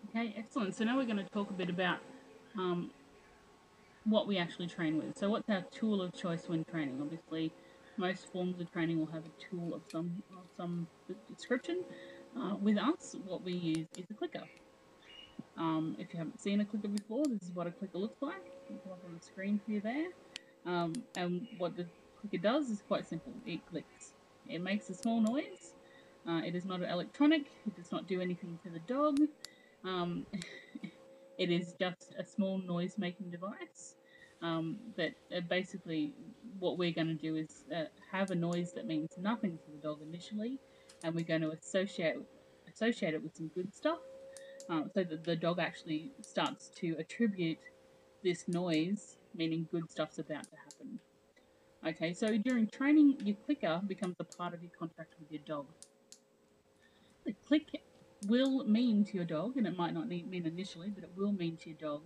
Okay, excellent. So now we're going to talk a bit about um, what we actually train with. So what's our tool of choice when training? Obviously, most forms of training will have a tool of some description. With us, what we use is a clicker. If you haven't seen a clicker before, this is what a clicker looks like. I'll come up on the screen for you there. And what the clicker does is quite simple. It clicks. It makes a small noise. It is not electronic. It does not do anything to the dog. Um, it is just a small noise-making device. That basically what we're going to do is have a noise that means nothing to the dog initially, and we're going to associate it with some good stuff, so that the dog actually starts to attribute this noise, meaning good stuff's about to happen. Okay, so during training, your clicker becomes a part of your contract with your dog. The click will mean to your dog, and it might not mean initially, but it will mean to your dog,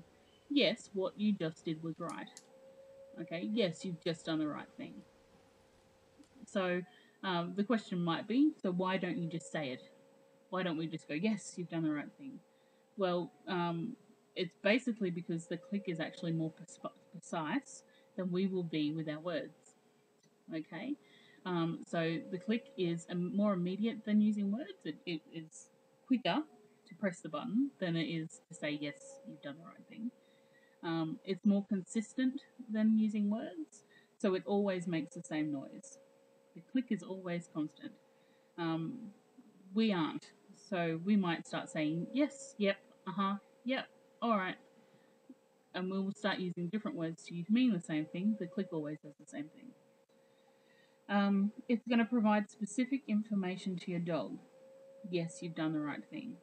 yes, what you just did was right. Okay, yes, you've just done the right thing. So the question might be, so why don't you just say it? Why don't we just go, yes, you've done the right thing? Well, it's basically because the click is actually more precise than we will be with our words. Okay, so the click is more immediate than using words. It is quicker to press the button than it is to say, yes, you've done the right thing. It's more consistent than using words, so it always makes the same noise. The click is always constant. Um, we aren't. So we might start saying yes, yep, yep, all right, and we will start using different words to mean the same thing. The click always does the same thing. It's going to provide specific information to your dog. Yes, you've done the right thing.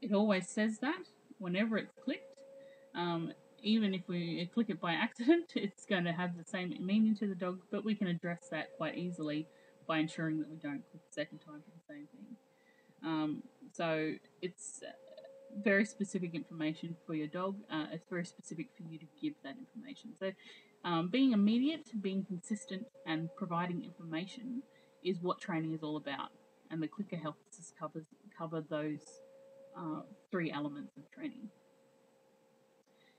It always says that whenever it's clicked. Even if we click it by accident, it's going to have the same meaning to the dog, but we can address that quite easily by ensuring that we don't click the second time for the same thing. So it's very specific information for your dog. It's very specific for you to give that information. So being immediate, being consistent, and providing information is what training is all about. And the clicker helps us cover those three elements of training.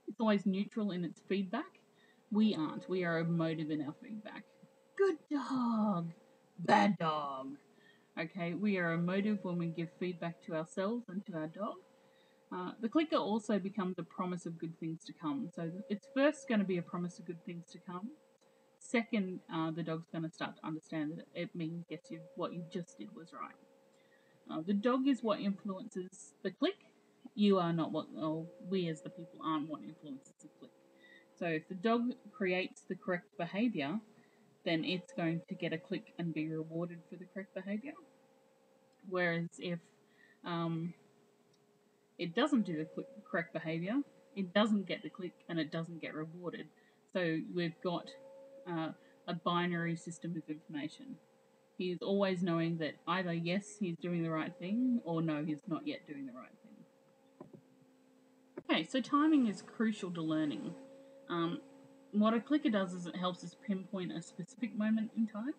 It's always neutral in its feedback. We aren't. We are emotive in our feedback. Good dog. Bad dog. Okay, we are emotive when we give feedback to ourselves and to our dog. The clicker also becomes a promise of good things to come. So it's first going to be a promise of good things to come. Second, the dog's going to start to understand that it means yes, what you just did was right. The dog is what influences the click. You are not what, or we as the people aren't what influences the click. So if the dog creates the correct behavior, then it's going to get a click and be rewarded for the correct behavior. Whereas if um, it doesn't do the correct behavior, it doesn't get the click and it doesn't get rewarded. So we've got a binary system of information. He's always knowing that either yes, he's doing the right thing, or no, he's not yet doing the right thing. Okay, so timing is crucial to learning. What a clicker does is it helps us pinpoint a specific moment in time,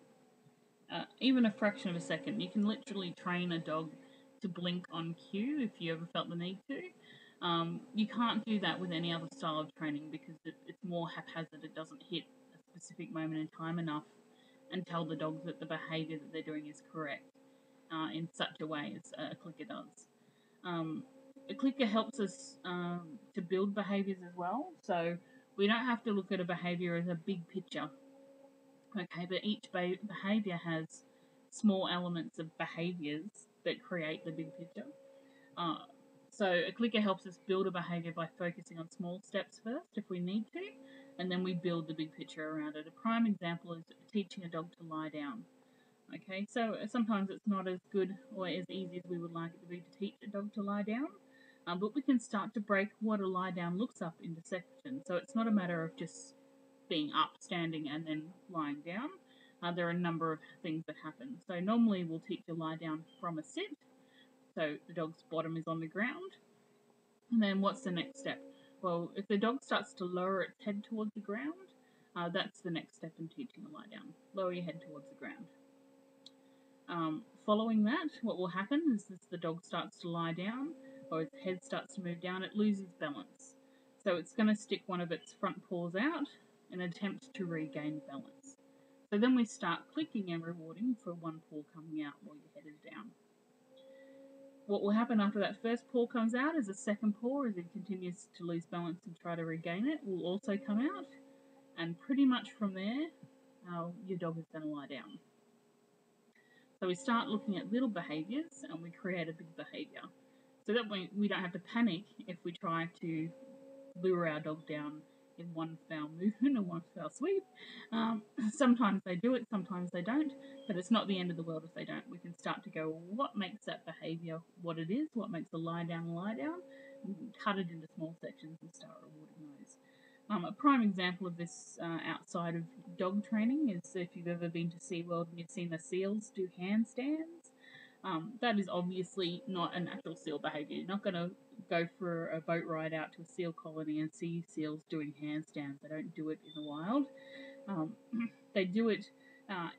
even a fraction of a second. You can literally train a dog to blink on cue if you ever felt the need to. You can't do that with any other style of training because it's more haphazard. It doesn't hit a specific moment in time enough and tell the dog that the behaviour that they're doing is correct in such a way as a clicker does. Um, a clicker helps us to build behaviours as well. So we don't have to look at a behaviour as a big picture. Okay, but each behaviour has small elements of behaviours that create the big picture. Uh, so a clicker helps us build a behaviour by focusing on small steps first if we need to, and then we build the big picture around it. A prime example is teaching a dog to lie down. Okay, so sometimes it's not as good or as easy as we would like it to be to teach a dog to lie down, but we can start to break what a lie down looks up into sections. So it's not a matter of just being up, standing, and then lying down. There are a number of things that happen. So normally we'll teach a lie down from a sit, so the dog's bottom is on the ground. And then what's the next step? Well, if the dog starts to lower its head towards the ground, that's the next step in teaching a lie down. Lower your head towards the ground. Following that, what will happen is as the dog starts to lie down or its head starts to move down, it loses balance. So it's going to stick one of its front paws out in an attempt to regain balance. So then we start clicking and rewarding for one paw coming out while your head is down. What will happen after that first paw comes out is a second paw, as it continues to lose balance and try to regain it, will also come out. And pretty much from there, your dog is going to lie down. So we start looking at little behaviours and we create a big behaviour. So that we don't have to panic if we try to lure our dog down in one foul movement or one foul sweep. Sometimes they do it, sometimes they don't, but it's not the end of the world if they don't. We can start to go, what makes that behaviour what it is, what makes the lie down, and cut it into small sections and start rewarding those. A prime example of this outside of dog training is if you've ever been to SeaWorld and you've seen the seals do handstands. That is obviously not a natural seal behaviour. You're not going to go for a boat ride out to a seal colony and see seals doing handstands. They don't do it in the wild. They do it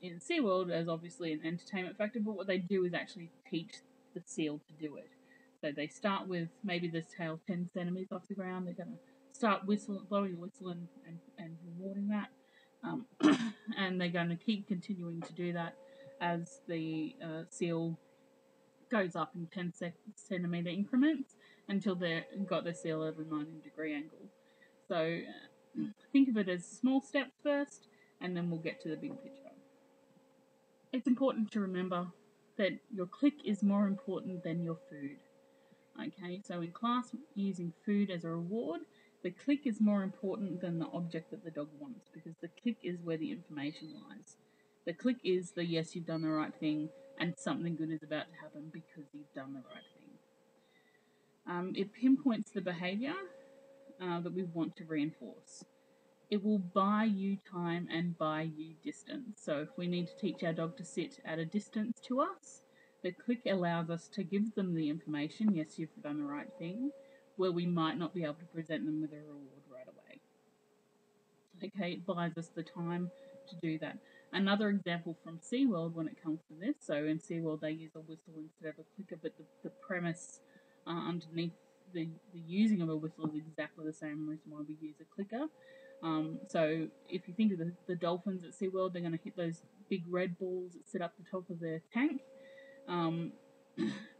in SeaWorld as obviously an entertainment factor, but what they do is actually teach the seal to do it. So they start with maybe the tail 10 centimetres off the ground. They're going to start blowing a whistle and rewarding that. And they're going to keep continuing to do that as the seal goes up in 10 centimetre increments until they've got the seal at a 90-degree angle. So think of it as small steps first, and then we'll get to the big picture. It's important to remember that your click is more important than your food. Okay, so in class, using food as a reward, the click is more important than the object that the dog wants, because the click is where the information lies. The click is the yes, you've done the right thing, and something good is about to happen because you've done the right thing. It pinpoints the behaviour that we want to reinforce. It will buy you time and buy you distance. So if we need to teach our dog to sit at a distance to us, the click allows us to give them the information, yes, you've done the right thing, where we might not be able to present them with a reward right away. Okay, it buys us the time to do that. Another example from SeaWorld when it comes to this, so in SeaWorld they use a whistle instead of a clicker, but the premise underneath the using of a whistle is exactly the same reason why we use a clicker. So if you think of the dolphins at SeaWorld, they're going to hit those big red balls that sit up the top of their tank.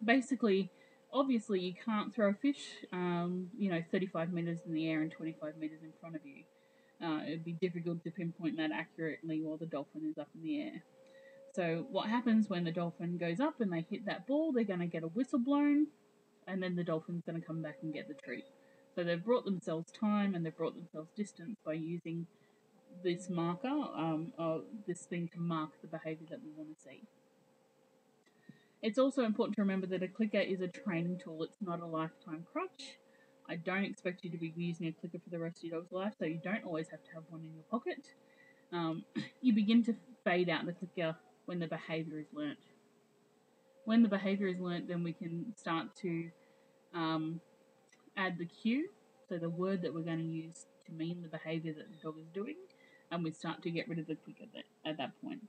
Basically, obviously you can't throw a fish, 35 metres in the air and 25 metres in front of you. It'd be difficult to pinpoint that accurately while the dolphin is up in the air. So what happens when the dolphin goes up and they hit that ball, they're going to get a whistle blown, and then the dolphin's going to come back and get the treat. So they've brought themselves time and they've brought themselves distance by using this marker, this thing to mark the behaviour that we want to see. It's also important to remember that a clicker is a training tool. It's not a lifetime crutch. I don't expect you to be using a clicker for the rest of your dog's life, so you don't always have to have one in your pocket. You begin to fade out the clicker when the behaviour is learnt. When the behaviour is learnt, then we can start to add the cue, so the word that we're going to use to mean the behaviour that the dog is doing, and we start to get rid of the clicker at that point.